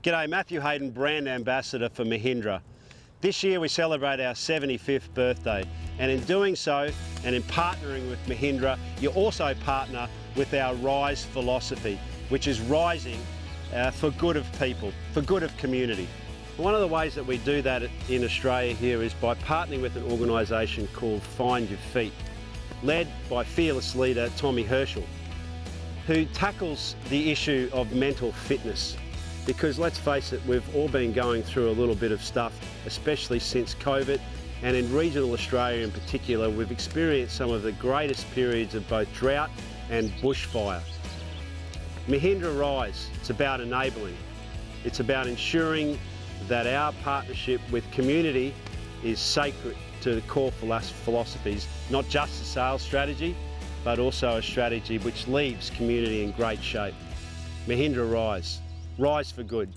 G'day, Matthew Hayden, Brand Ambassador for Mahindra. This year we celebrate our 75th birthday, and in doing so and in partnering with Mahindra, you also partner with our RISE philosophy, which is rising for good of people, for good of community. One of the ways that we do that in Australia here is by partnering with an organisation called Find Your Feet, led by fearless leader Tommy Herschell, who tackles the issue of mental fitness. Because let's face it, we've all been going through a little bit of stuff, especially since COVID, and in regional Australia in particular, we've experienced some of the greatest periods of both drought and bushfire. Mahindra Rise, it's about enabling. It's about ensuring that our partnership with community is sacred to the core philosophies, not just a sales strategy, but also a strategy which leaves community in great shape. Mahindra Rise. Rise for good.